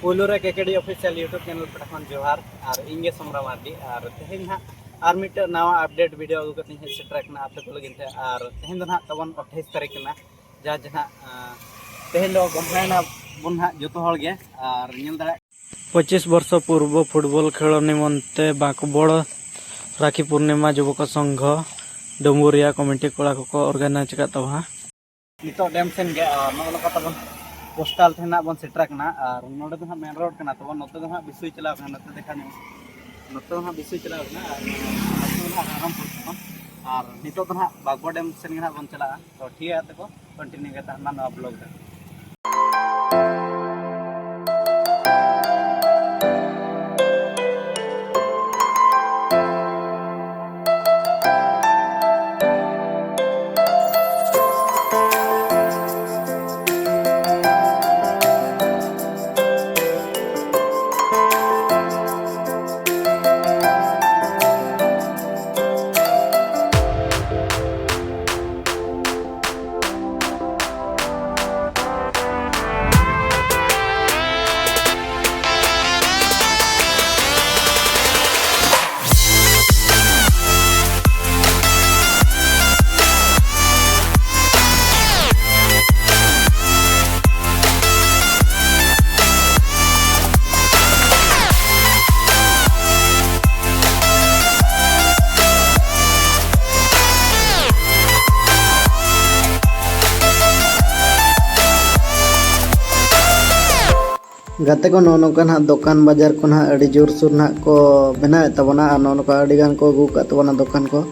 पुलू रे KKD official YouTube channel पे खन जोहार और इंगे समरा मार्डी और तेहेन हा और मिट नवा अपडेट वीडियो अगु कती हे सेटर कना आपे को लगिन थे और तेहेन दो ना तबन 28 तारीख कना जा जहा तेहेन दो गमना बुन हा जतो हल गे और नेल दाड़ा 25 वर्ष पूर्व फुटबॉल खेल निमंते बाकबड़ राखी पूर्णिमा युवक संघ डुमुरिया कमिटी कोड़ा को ऑर्गेनाइज का तब नितो डैम सेन गे नोलका तबन पोस्टल थे बन सेटर और नोड़े तो मेन रोड करना तब नोते तो बिसुई चला नोते देखा नोते बिसुई चला आरामपुर और नितो तो बागबड़ डैम सेन बन चला तो ठीक है को कंटिन्यू करता ब्लॉग गाते को नौका ना दुकान बाजार को ना अड़ी जोर सुर ना को बनाए तबना और नौका अड़ी गान को अगू का तबना दुकान को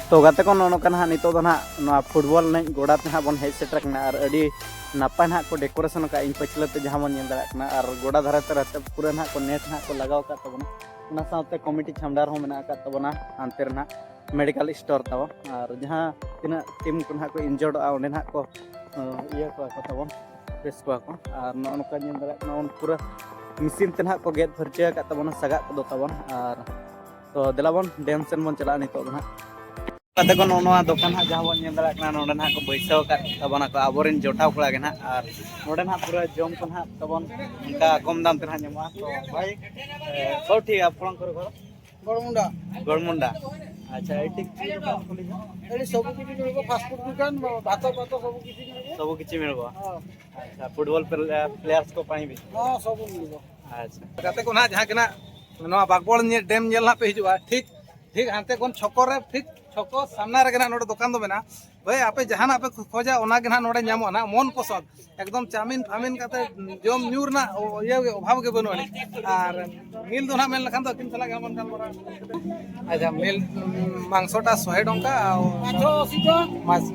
तो गाते को नौका ना नितो दो ना फुटबॉल ने गोड़ा ते बन हेज सेटर और अड़ी नापाय ना को डेकोरेशन का इन पछलते जहां मन नेल दाड़ा और गोड़ा धराते रहते पूरा ना को नेट ना को लगाव का तबना उना साथे कमिटी छामडार हो मेना का तबना अंतर ना मेडिकल स्टोर तब और जहां तिना टीम को ना को इंजर्ड ओने ना को ये को तबन बेस को और नौका नेल दाड़ा पूरा मशीन ते ना को गेट फरचे का तबना सगा को तबन और तो दिलाबन डैम सेन बन चला नितो ना कते को नोनवा दुकान हा जहां बन नेल दाड़ा नोडे ना को बैसाव का तबना को आबोरिन जोटाव कड़ा गे ना और नोडे ना पूरा जम को ना तबन उनका कम दाम ते ना नेमा तो भाई सब ठीक है आपन कर घर गड़मुंडा अच्छा एटिक दुकान खोली एडी सब किछि मिलबो फास्ट फूड दुकान भात भात सब किछि मिलबो अच्छा फुटबॉल प्लेयर्स को पाई भी हां सब मिलबो अच्छा कते को ना जहां के ना नवा बागबड़ डैम नेल ना पे हिजुआ ठीक ठीक हांते कोन छको रे ठीक छको सामना रे ना नोडे दुकान दो मेना भाई आपे जहां आपे खोजा ओना के ना नोडे ᱧᱟᱢᱚᱜᱼᱟ ना मन पसंद एकदम चाउमिन फामिन काते जम न्यूर ना ये अभाव के बनो और मिल दो ना मेन लखान तो किन सला के मन काल अच्छा मिल मांसोटा 100 टंका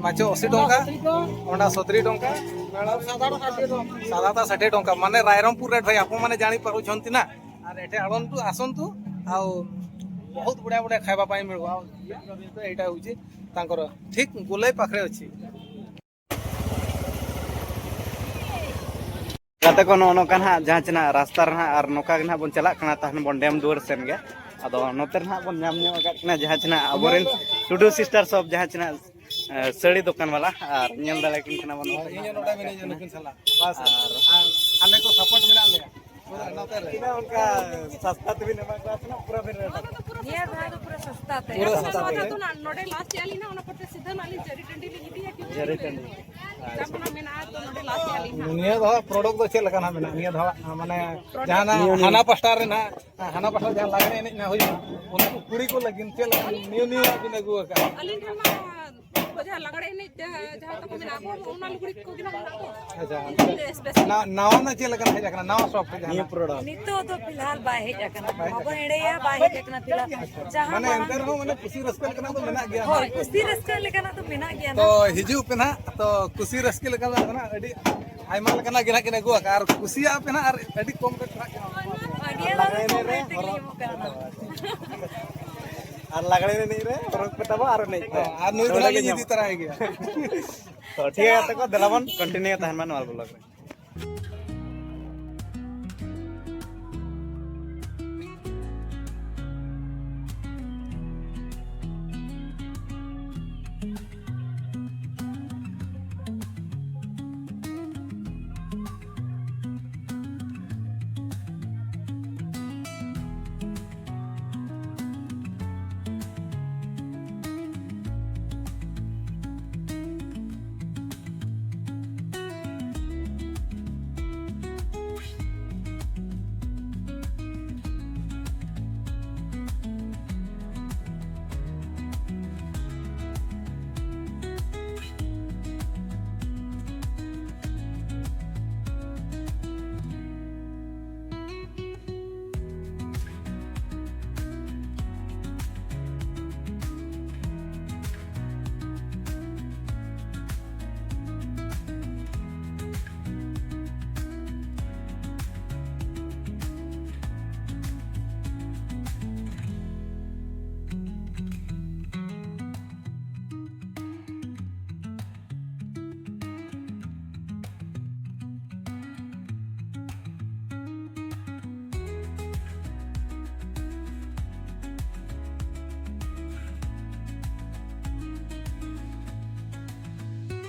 माछो 80 टंका ओंडा 70 टंका सादा 60 टंका माने रायरमपुर रेट भाई आपन माने जानि पारु छंती ना और एटे आडंतु आसंतु आ बहुत बढ़िया बढ़िया खाइबा पाई मिलबो एटा होची तांकर ठीक गोलाई पाखरे अछि गाते को नोका ना जहां चना रास्ता रहा और नोका ना बन चला कना तहन बन डैम दुआर सेन गे अदो नोते ना बन नाम ने कना जहां चना अबोरेन टुडू सिस्टर सब जहां चना सड़ी दुकान वाला और नेल दाले किन कना बन इन नोटा में जन किन सला बस और आले को सपोर्ट मिला ले पूरा नोते रे उनका सस्ता भी ने ना पूरा फिर ये भाई तो पूरा सस्ता है पूरा सस्ता है तो ना नोडे लास्ट याली ना उन पटे सीधा नाली जरी टंडी ले गिटी है कि जरी टंडी जब ना मेना तो नोडे लास्ट याली ना निया दो प्रोडक्ट दो चेल लगा मेना निया दो माने जहां हाना पास्टर रे ना हाना पास्टर जहां लागने ने ना होई उनको कुड़ी को लगिन चेल नियो नियो बिन अगु का अलिन हम जहां लगड़े ने जहां तक मेना को उना लुगड़ी को गिना अच्छा ना नाव ना चेल लगा है जकना नाव शॉप पे जहां प्रोडक्ट नितो तो फिलहाल बाहे जकना अब एड़े या बाहे जकना फिलहाल जहां माने अंदर हो माने खुशी रस्कल कना तो मेना गया हो खुशी रस्कल लेकना तो मेना गया ना तो हिजू पे ना तो खुशी रस्कल लेकना ना अडी आइमा लेकना गिना किना गु और खुशी आप ना और अडी कम पे अडिया रे तकलीफ करना और लगड़े नहीं रे फरक पता बा और नहीं और नई तरह की तरह है गया तो ठीक है तो दिलावन कंटिन्यू तहन मान वाल ब्लॉग में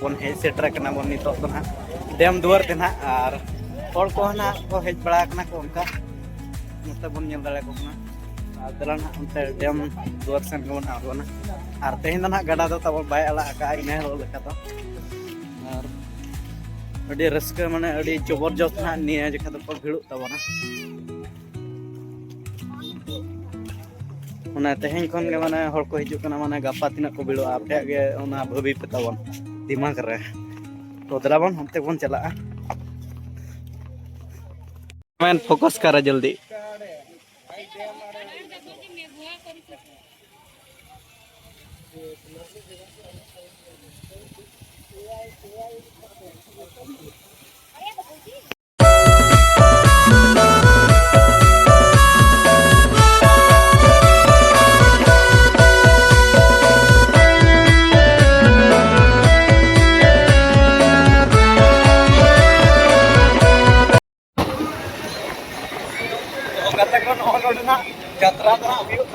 बन हेज सेटर करना बन नितो तो ना डैम दुआर ते ना और हर को ना को हेज बड़ा करना को उनका नते बन नेल दाड़े को ना और दला ना उनते डैम दुआर सेन को ना आरो ना और तेहिन ना गाडा दो तब बाय अला का इने रो लेका तो और अडी रस्क माने अडी जबरदस्त ना निया जखा तो भिड़ो तबना उना तेहिन कोन के माने हर को हिजु कना माने गापा तिना को भिड़ो आपे गे उना भबी पे तबन दिमाग रे तो दलावन हमते बन चला मैन फोकस करा जल्दी यात्रा